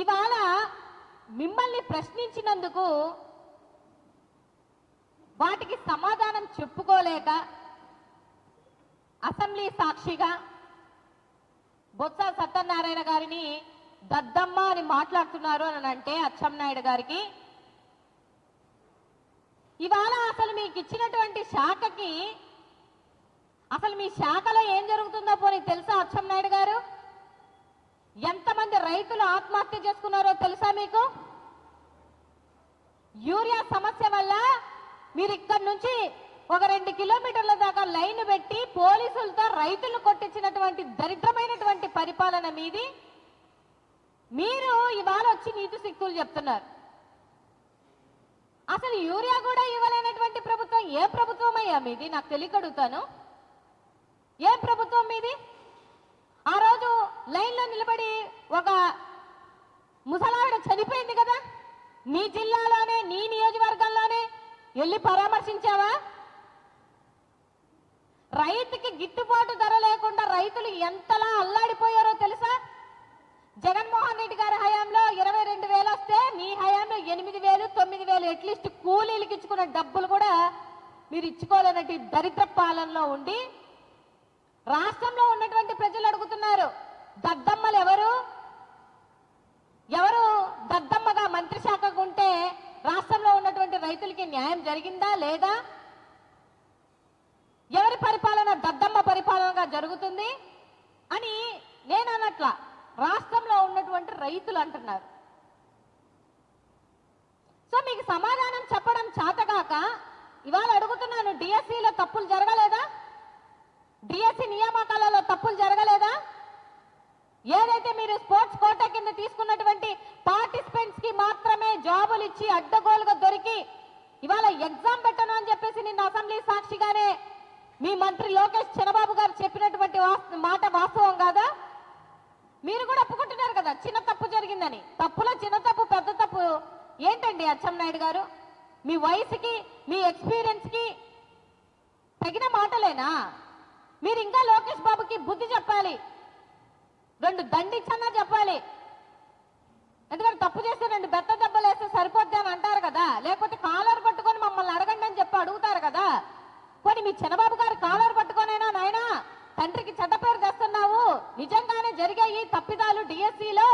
ఇవాళ మిమ్మల్ని ప్రశ్నించినందుకు వాటికి సమాధానం చెప్పుకోలేక అసెంబ్లీ సాక్షిగా బొత్స సత్యనారాయణ గారిని దద్దమ్మ అని మాట్లాడుతున్నారు అని అంటే అచ్చెన్నాయుడు గారికి ఇవాళ అసలు మీకు ఇచ్చినటువంటి శాఖకి అసలు మీ శాఖలో ఏం జరుగుతుందో పోనీ తెలుసా అచ్చెన్నాయుడు గారు? ఎంతమంది రైతులు ఆత్మహత్య చేసుకున్నారో తెలుసా మీకు? యూరియా సమస్య వల్ల మీరు ఇక్కడ నుంచి ఒక 2 కిలోమీటర్ల దాకా లైన్ పెట్టి పోలీసులతో రైతులు కొట్టించినటువంటి దరిద్రమైనటువంటి పరిపాలన మీది. మీరు ఇవాళ వచ్చి నీతి సిక్కులు చెప్తున్నారు. అసలు యూరియా కూడా ఇవ్వలేనటువంటి ప్రభుత్వం ఏ ప్రభుత్వం అయ్యా మీది? నాకు తెలియకడుగుతాను, ఏ ప్రభుత్వం మీది? ఆ రోజు లైన్లో నిలబడి ఒక ముసలావిడ చనిపోయింది కదా, నీ జిల్లాలోనే నీ నియోజకవర్గంలోనే వెళ్ళి పరామర్శించావా? రైతుకి గిట్టుబాటు ధర లేకుండా రైతులు ఎంతలా అల్లాడిపోయారో తెలుసా? జగన్మోహన్ రెడ్డి గారి హయాంలో 22,000 వస్తే నీ హయాంలో 8,000, 9,000 అట్లీస్ట్ కూలీలకు ఇచ్చుకున్న డబ్బులు కూడా మీరు ఇచ్చుకోలేనటువంటి దరిద్ర పాలనలో ఉండి రాష్ట్రంలో ఉన్నటువంటి ప్రజలు అడుగుతున్నారు, దద్దమ్మలు ఎవరు? ఎవరు దద్దమ్మగా మంత్రి శాఖకు ఉంటే రాష్ట్రంలో ఉన్నటువంటి రైతులకి న్యాయం జరిగిందా లేదా? ఎవరి పరిపాలన దద్దమ్మ పరిపాలనగా జరుగుతుంది అని నేను అన్నట్ల రాష్ట్రంలో ఉన్నటువంటి రైతులు అంటున్నారు. సో మీకు సమాధానం చెప్పడం చేతగాక ఇవాళ అడుగుతున్నాను, డిఎస్సిలో తప్పులు జరగలేదా? డిఎస్సి నియామకాలలో తప్పులు జరగలేదా? ఏదైతే మీరు స్పోర్ట్స్ కోటా కింద తీసుకున్నటువంటి పార్టిసిపెంట్స్ కి మాత్రమే జాబులు ఇచ్చి అడ్డగోలుగా దొరికి ఇవాళ ఎగ్జామ్ పెట్టను అని చెప్పేసి నిన్న అసెంబ్లీ సాక్షిగానే మీ మంత్రి లోకేష్ చంద్రబాబు గారు చెప్పినటువంటి మాట వాస్తవం కాదా? మీరు కూడా ఒప్పుకుంటున్నారు కదా చిన్న తప్పు జరిగిందని. తప్పులో చిన్న తప్పు పెద్ద తప్పు ఏంటండి అచ్చెన్నాయుడు గారు? మీ వయసుకి మీ ఎక్స్పీరియన్స్ కి తగిన మాటలేనా? మీరు ఇంకా లోకేష్ బాబుకి బుద్ధి చెప్పాలి, 2 దండిచ్చన్నా చెప్పాలి. ఎందుకంటే తప్పు చేస్తే 2 బెత్త దెబ్బలు వేస్తే సరిపోద్ది అని అంటారు కదా, లేకపోతే కాలర్ పట్టుకొని మమ్మల్ని అడగండి అని చెప్పి అడుగుతారు కదా. పోనీ మీ చంద్రబాబు గారు కాలర్ పట్టుకొనైనా నాయనా తండ్రికి చెడ్డ పేరు తెస్తున్నావు, నిజంగానే జరిగాయి తప్పిదాలు డిఎస్సిలో,